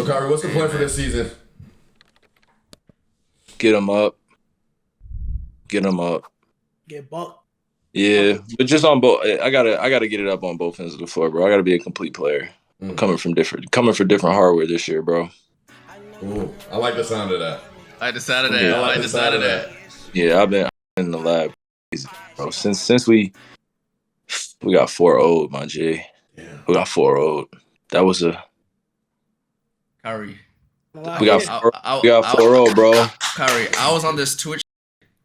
So, Kyrie, what's the plan for this season? Get them up. Get them up. Get bucked. Yeah, but just on both. I gotta get it up on both ends of the floor, bro. I gotta be a complete player. I'm coming for different hardware this year, bro. Ooh, I like the sound of that. I like the sound of that. Yeah, I've been in the lab, bro. Since we got 4-0, my G. Yeah. We got 4-0. That was a Kyrie. We got 4-0, bro. Kyrie, I was on this Twitch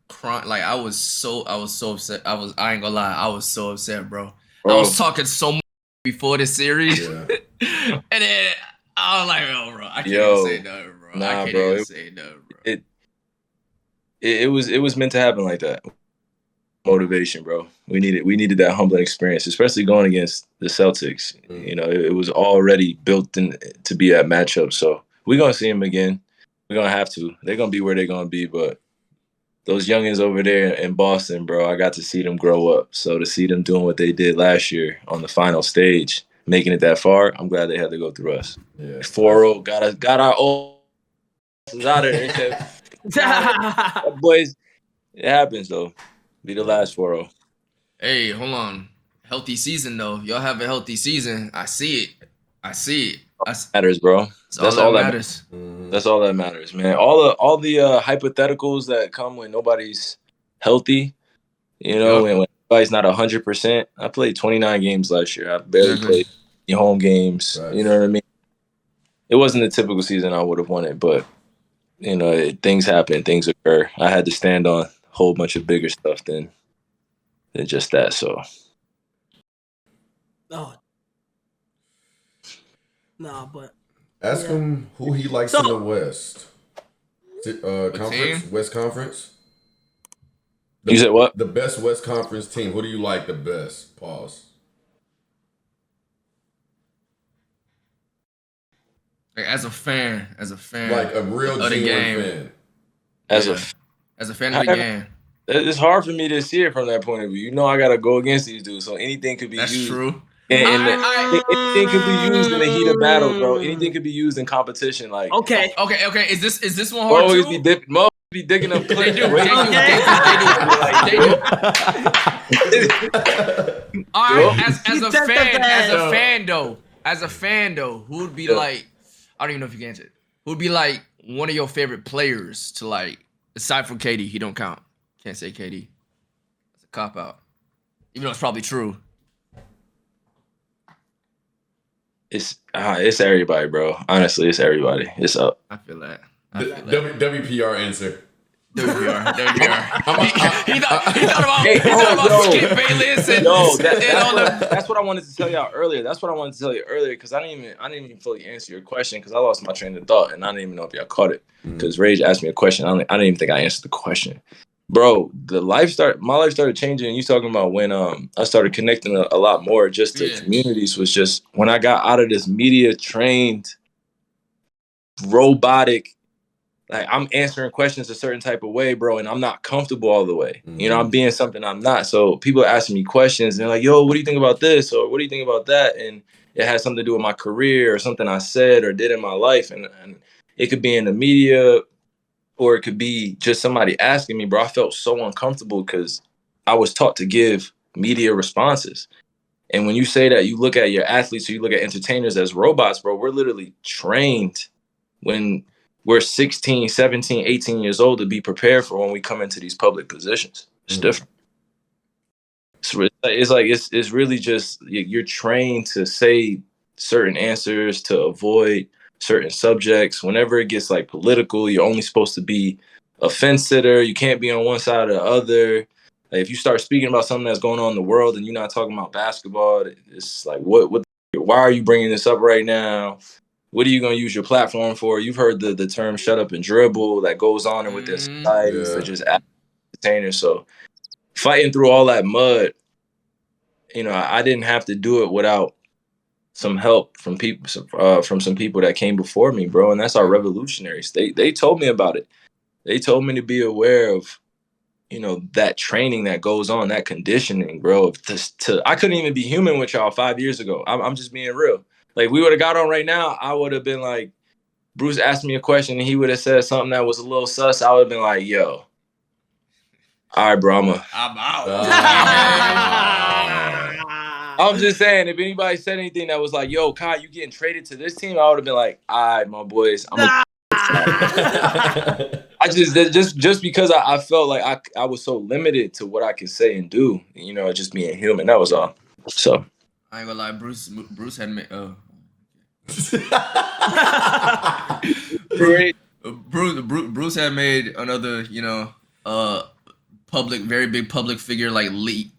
crying. Like I was so upset. I ain't gonna lie, I was so upset, bro. I was talking so much before the series. Yeah. And then I was like, oh, bro, I can't even say nothing, bro. Nah, I can't bro, even say nothing, bro. It was meant to happen like that. Motivation, bro. We needed that humbling experience, especially going against the Celtics. You know, it was already built in to be that matchup. So we're gonna see them again. We're gonna have to. They're gonna be where they're gonna be, but those youngins over there in Boston, bro, I got to see them grow up. So to see them doing what they did last year on the final stage, making it that far, I'm glad they had to go through us. Yeah. 4-0, got our old out of there. Boys, it happens though. Be the last 4-0. Hey, hold on. Healthy season though. Y'all have a healthy season. I see it. Matters, bro. That's all that matters. That's all that matters, man. All the hypotheticals that come when nobody's healthy, you know, when everybody's not 100%. I played 29 games last year. I barely played any home games. Right. You know what I mean? It wasn't the typical season I would have wanted, but you know, things happen, things occur. I had to stand on a whole bunch of bigger stuff than just that. So, but ask him who he likes in the West. Conference, West Conference. You said what? The best West Conference team. Who do you like the best? Pause. Like, as a fan, like a real genuine fan. As a fan of the game. It's hard for me to see it from that point of view. You know, I gotta go against these dudes, so anything could be used. That's true. Anything could be used in the heat of battle, bro. Anything could be used in competition. Like okay. Is this one hard always too? Be digging up clips. They do. All right, as a fan though, who would be like? I don't even know if you can answer it. Who would be like one of your favorite players to like? Aside from KD, he don't count. Can't say KD. It's a cop out, even though it's probably true. It's everybody, bro. Honestly, it's everybody. It's up. I feel that. WPR answer. WPR. He thought about Skip Bayless and that's what I wanted to tell y'all earlier. Because I didn't even fully answer your question because I lost my train of thought and I didn't even know if y'all caught it. Because Rage asked me a question. I didn't even think I answered the question. Bro, my life started changing. And you talking about when I started connecting a lot more just to communities was just when I got out of this media trained robotic. Like, I'm answering questions a certain type of way, bro, and I'm not comfortable all the way. You know, I'm being something I'm not. So people are asking me questions, and they're like, yo, what do you think about this? Or what do you think about that? And it has something to do with my career or something I said or did in my life. And it could be in the media or it could be just somebody asking me, bro. I felt so uncomfortable because I was taught to give media responses. And when you say that, you look at your athletes or you look at entertainers as robots, bro, we're literally trained when we're 16, 17, 18 years old to be prepared for when we come into these public positions. It's different. So it's really just you're trained to say certain answers, to avoid certain subjects. Whenever it gets like political, you're only supposed to be a fence sitter. You can't be on one side or the other. Like, if you start speaking about something that's going on in the world and you're not talking about basketball, it's like, why are you bringing this up right now? What are you going to use your platform for? You've heard the term shut up and dribble that goes on and with their societies that just entertainers. So fighting through all that mud, you know, I didn't have to do it without some help from some people that came before me, bro. And that's our revolutionaries. They told me about it. They told me to be aware of, you know, that training that goes on, that conditioning, bro. I couldn't even be human with y'all 5 years ago. I'm just being real. Like, we would have got on right now, I would have been like, Bruce asked me a question and he would have said something that was a little sus, I would have been like, yo, all right, bro, I'm out. I'm just saying, if anybody said anything that was like, yo, Kai, you getting traded to this team, I would have been like, all right, my boys, I just because I felt like I was so limited to what I can say and do, you know, just being human. That was all. So I ain't gonna lie, Bruce had made Bruce had made another, you know, very big public figure like Lee.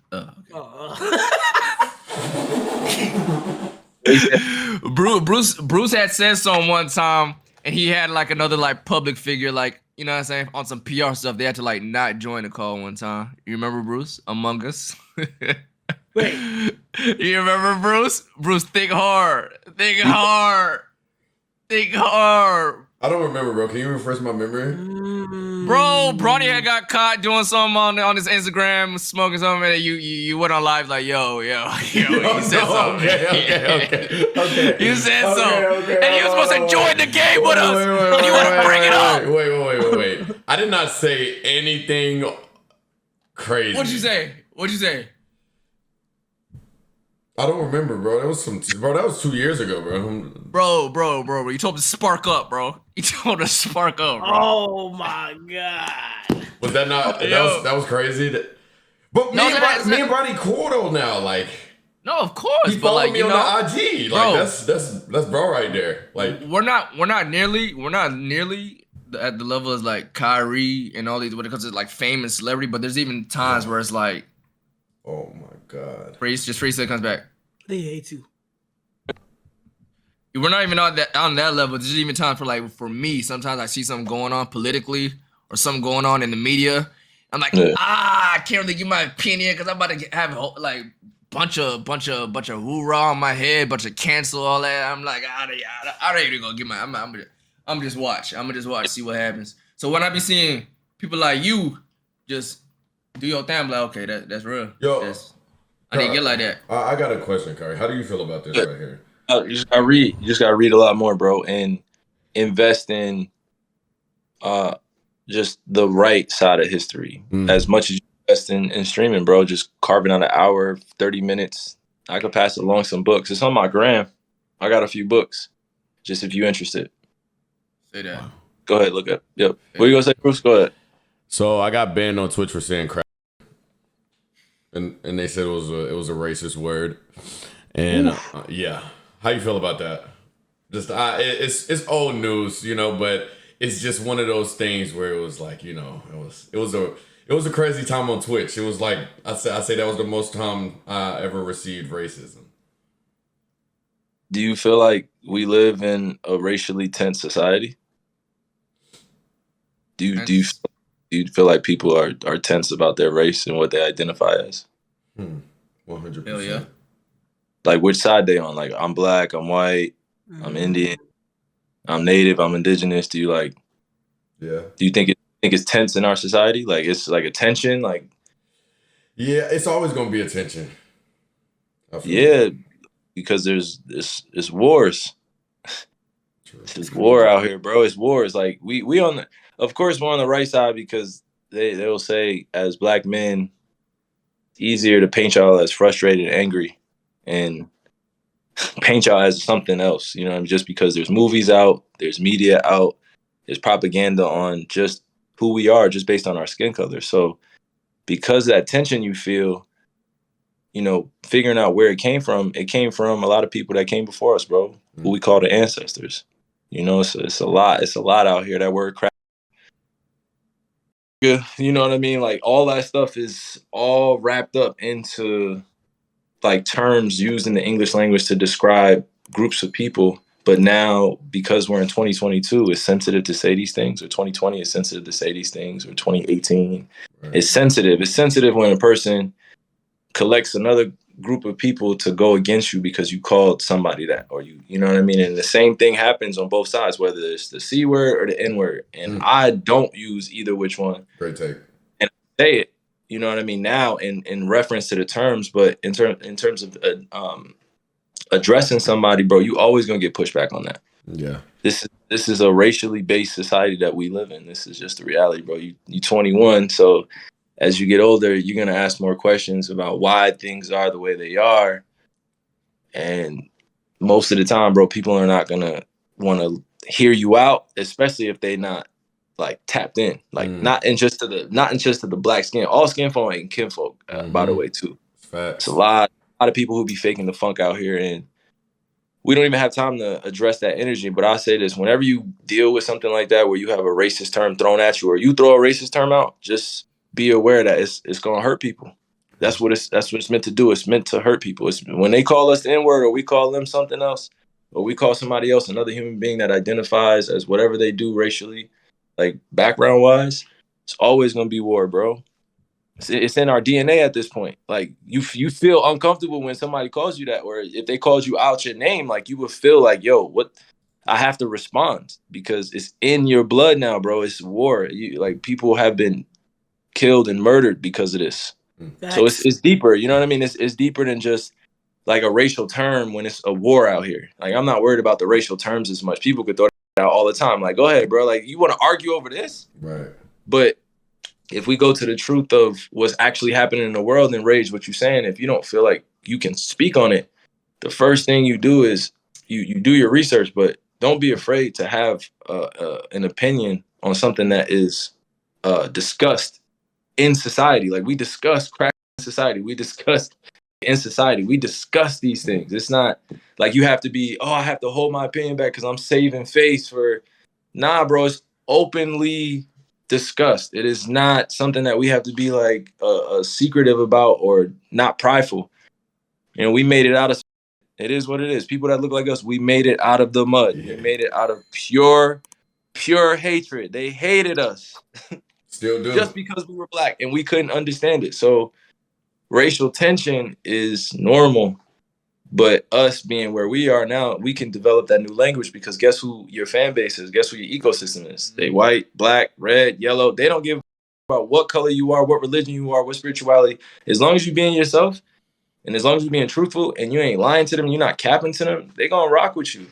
Bruce had said something one time, and he had like another like public figure, like, you know what I'm saying, on some PR stuff. They had to like not join the call one time. You remember Bruce Among Us? Wait, you remember Bruce? Bruce, think hard. I don't remember, bro. Can you refresh my memory? Bro, Bronny had got caught doing something on his Instagram, smoking something, and you went on live like, yo, you said something. Okay. You said something. And you were supposed to join the game with us. And you want to bring it up. Wait. I did not say anything crazy. What'd you say? I don't remember, bro. That was 2 years ago, bro. Bro. You told him to spark up, bro. oh my god. Was that not? That was crazy. But me and Bronny cool though now. Like, no, of course. he followed like, me on the IG. Like, bro, that's bro right there. Like, we're not nearly at the level as like Kyrie and all these when it comes to like fame and celebrity. But there's even times where it's like, oh my god. Freeze till it comes back. They hate you. We're not even on that level. There's even times for me, sometimes I see something going on politically or something going on in the media. I'm like, I can't really give my opinion because I'm about to have like bunch of hoorah on my head, bunch of cancel, all that. I'm like, I ain't even gonna give my. I'm just watch, see what happens. So when I be seeing people like you just do your thing, I'm like, okay, that's real. Yo, I didn't get like that. I got a question, Kyrie. How do you feel about this right here? you just gotta read. You just gotta read a lot more, bro, and invest in just the right side of history as much as you invest in streaming, bro. Just carving out an hour, 30 minutes. I could pass along some books. It's on my gram. I got a few books. Just if you're interested. Say that. Go ahead, look up. Yep. What you gonna say, Bruce? Go ahead. So I got banned on Twitch for saying crap. And they said it was a racist word, and yeah, how you feel about that? Just it's old news, you know, but it's just one of those things where it was like, you know, it was a crazy time on Twitch. It was like I say that was the most time I ever received racism. Do you feel like we live in a racially tense society? Do you feel like people are tense about their race and what they identify as? 100%. Hell yeah. Like which side they on? Like I'm black, I'm white, I'm Indian, I'm native, I'm indigenous. Do you like? Yeah. Do you think it's tense in our society? Like it's like a tension. Like. Yeah, it's always gonna be a tension. Yeah, because there's wars. There's war out here, bro. It's wars. Like we of course we're on the right side because they'll say as black men, it's easier to paint y'all as frustrated and angry and paint y'all as something else, you know what I mean? Just because there's movies out, there's media out, there's propaganda on just who we are just based on our skin color. So because of that tension you feel, you know, figuring out where it came from a lot of people that came before us, bro, who we call the ancestors. You know, it's a lot out here. That word crap. You know what I mean? Like all that stuff is all wrapped up into like terms used in the English language to describe groups of people. But now, because we're in 2022, it's sensitive to say these things, or 2020 is sensitive to say these things, or 2018. Right. It's sensitive. It's sensitive when a person collects another group of people to go against you because you called somebody that, or you know what I mean? And the same thing happens on both sides, whether it's the C word or the N word. And I don't use either which one. Great take. And I say it, you know what I mean, now in reference to the terms, but in terms of addressing somebody, bro, you always gonna get pushback on that. Yeah. This this is a racially based society that we live in. This is just the reality, bro. You 21, so as you get older, you're gonna ask more questions about why things are the way they are. And most of the time, bro, people are not gonna want to hear you out, especially if they not like tapped in, like not in just to the black skin, all skin folk and kinfolk, by the way, too. Facts. It's a lot of people who be faking the funk out here, and we don't even have time to address that energy. But I'll say this: whenever you deal with something like that, where you have a racist term thrown at you, or you throw a racist term out, just be aware that it's gonna hurt people. That's what it's meant to do. It's meant to hurt people. It's when they call us the N-word, or we call them something else, or we call somebody else another human being that identifies as whatever they do racially, like background wise, it's always gonna be war, bro. It's in our DNA at this point. Like you feel uncomfortable when somebody calls you that, or if they called you out your name, like you would feel like, yo, what? I have to respond because it's in your blood now, bro. It's war. Like people have been killed and murdered because of this. Facts. So it's deeper. You know what I mean? It's deeper than just like a racial term when it's a war out here. Like I'm not worried about the racial terms as much. People could throw that out all the time. Like, go ahead, bro. Like you want to argue over this? Right. But if we go to the truth of what's actually happening in the world and Rage, what you're saying, if you don't feel like you can speak on it, the first thing you do is you do your research, but don't be afraid to have an opinion on something that is discussed in society. Like we discuss crack in society. We discuss in society. We discuss these things. It's not like you have to be, oh, I have to hold my opinion back because I'm saving face for, bro, it's openly discussed. It is not something that we have to be like secretive about or not prideful. You know, we made it out of, it is what it is. People that look like us, we made it out of the mud. Yeah. We made it out of pure hatred. They hated us. Still do. Just because we were black and we couldn't understand it. So racial tension is normal, but us being where we are now, we can develop that new language because guess who your fan base is? Guess who your ecosystem is? They white, black, red, yellow. They don't give about what color you are, what religion you are, what spirituality. As long as you being yourself and as long as you're being truthful and you ain't lying to them, you're not capping to them, they gonna rock with you.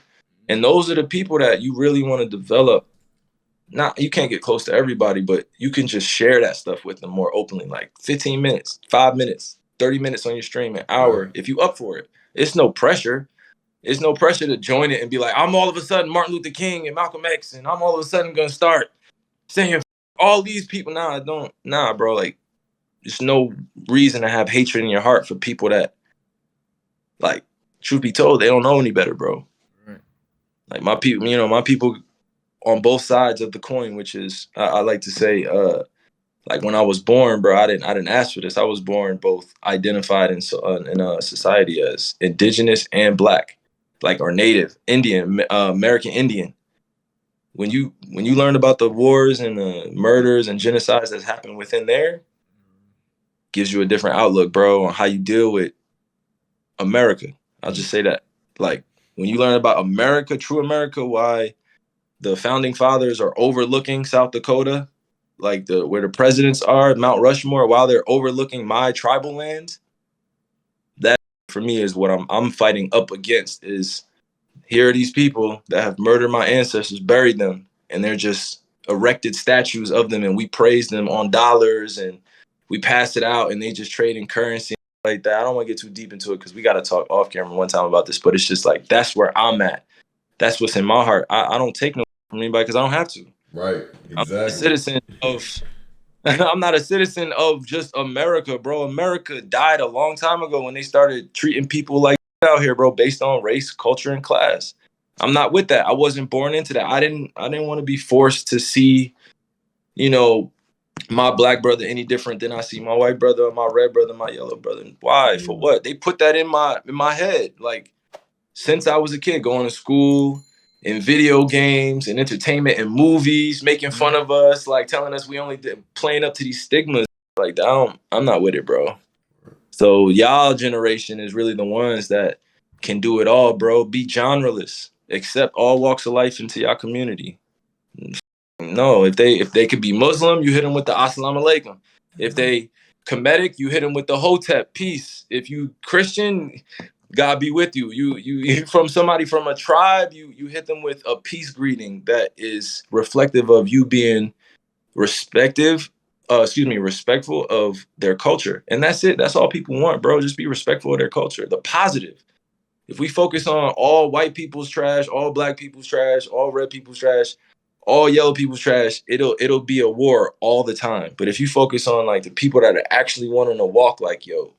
And those are the people that you really want to develop. You can't get close to everybody, but you can just share that stuff with them more openly, like 15 minutes, 5 minutes, 30 minutes on your stream, an hour, Right. if you up for it. It's no pressure. It's no pressure to join it and be like, I'm all of a sudden Martin Luther King and Malcolm X, and I'm all of a sudden going to start saying all these people. Bro. Like, there's no reason to have hatred in your heart for people that, like, truth be told, they don't know any better, bro. Right. Like, my people on both sides of the coin, which is, I like to say, like when I was born, bro, I didn't ask for this. I was born both identified in society as indigenous and black, like or native Indian, American Indian. When you learn about the wars and the murders and genocides that's happened within there, gives you a different outlook, bro, on how you deal with America. I'll just say that. Like when you learn about America, true America, why the founding fathers are overlooking South Dakota, like where the presidents are, Mount Rushmore, while they're overlooking my tribal lands. That for me is what I'm fighting up against. Is here are these people that have murdered my ancestors, buried them, and they're just erected statues of them, and we praise them on dollars, and we pass it out, and they just trade in currency like that. I don't want to get too deep into it because we got to talk off camera one time about this, but it's just like that's where I'm at. That's what's in my heart. I don't take no from anybody because I don't have to. Right. Exactly. I'm a citizen of. I'm not a citizen of just America, bro. America died a long time ago when they started treating people like out here, bro, based on race, culture, and class. I'm not with that. I wasn't born into that. I didn't want to be forced to see, my black brother any different than I see my white brother, my red brother, my yellow brother. Why? For what? They put that in my head. Like since I was a kid, going to school, in video games and entertainment and movies, making fun of us, like telling us we only playing up to these stigmas. Like I'm not with it, bro. So y'all generation is really the ones that can do it all, bro. Be genreless, accept all walks of life into your community. No, if they could be Muslim, you hit them with the Assalamu Alaikum. If they Kemetic, you hit them with the Hotep, peace. If you Christian, God be with you. You from somebody from a tribe, you hit them with a peace greeting that is reflective of you being respectful of their culture. And that's it. That's all people want, bro. Just be respectful of their culture. The positive. If we focus on all white people's trash, all black people's trash, all red people's trash, all yellow people's trash, it'll be a war all the time. But if you focus on like the people that are actually wanting to walk like, yo,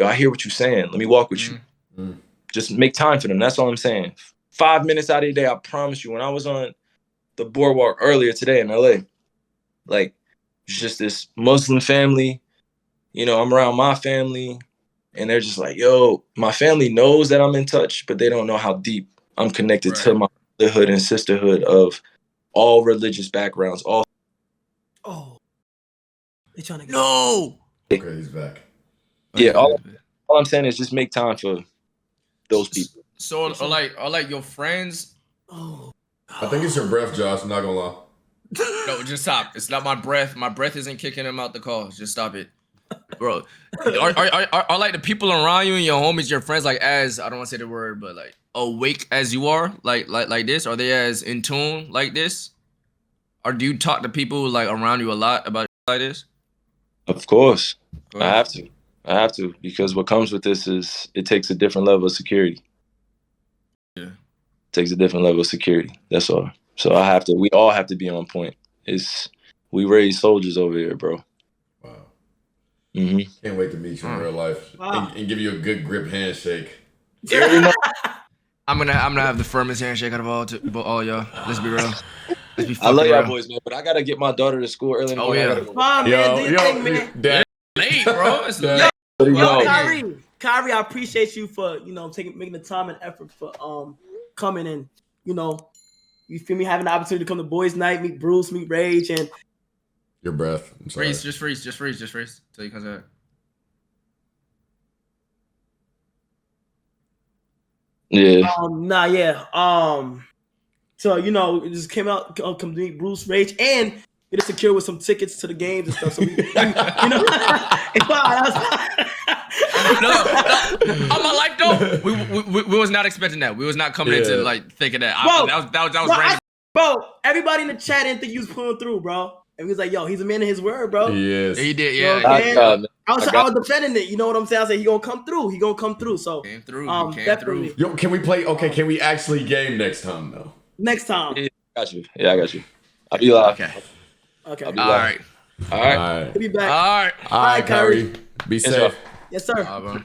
I hear what you're saying. Let me walk with you. Just make time for them. That's all I'm saying. 5 minutes out of your day, I promise you. When I was on the boardwalk earlier today in LA, like, it's just this Muslim family. You know, I'm around my family, and they're just like, yo, my family knows that I'm in touch, but they don't know how deep I'm connected to my brotherhood and sisterhood of all religious backgrounds. Oh, they trying to get No. Okay, he's back. Yeah, all I'm saying is just make time for those people. So are like your friends? Oh, I think it's your breath, Josh. I'm not gonna lie. No, just stop. It's not my breath. My breath isn't kicking him out the call. Just stop it, bro. Are like the people around you and your homies, your friends, like as I don't want to say the word, but like awake as you are, like this? Are they as in tune like this? Or do you talk to people like around you a lot about like this? Of course. I have to because what comes with this is it takes a different level of security. Yeah. It takes a different level of security. That's all. So we all have to be on point. We raise soldiers over here, bro. Wow. Mm-hmm. Can't wait to meet you in real life and give you a good grip handshake. I'm gonna have the firmest handshake out of all y'all. Let's be real. I love y'all boys, man, but I gotta get my daughter to school early in the morning. Yeah. come on, man. Do your thing, man. Dad. Late, bro. It's late. Yo, Kyrie, I appreciate you for making the time and effort for coming and you feel me, having the opportunity to come to boys' night, meet Bruce, meet Rage, and Your breath. I'm sorry. Just freeze till he comes out. Yeah. So it just came out, come to meet Bruce, Rage, and get us secure with some tickets to the games and stuff. So we No. On my life though, we was not expecting that. We was not coming into like thinking that. That was random. Bro, everybody in the chat didn't think you was pulling through, bro. And he was like, yo, he's a man of his word, bro. Yes. He did, You know yeah. what I'm saying? I was defending it. You know what I'm saying? I said he gonna come through. He gonna come through. So Came through. definitely. Yo, can we play? Okay, can we actually game next time though? Next time. Yeah, I got you. I'll be live. Okay. I'll be All live. right. All right. We'll be back. All right. Kyrie. Be Yes, safe. sir. Yes, sir. Bro.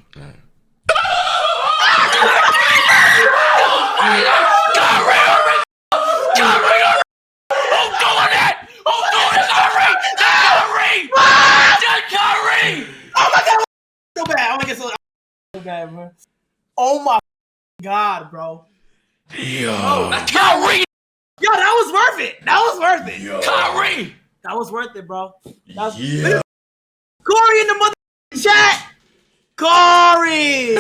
So bad. I want to get so bad, bro. Oh my God, bro. Yo. Kyrie. Yo, that was worth it. Yo. Kyrie. That was worth it, bro. Yeah. Corey in the mother chat. Corey.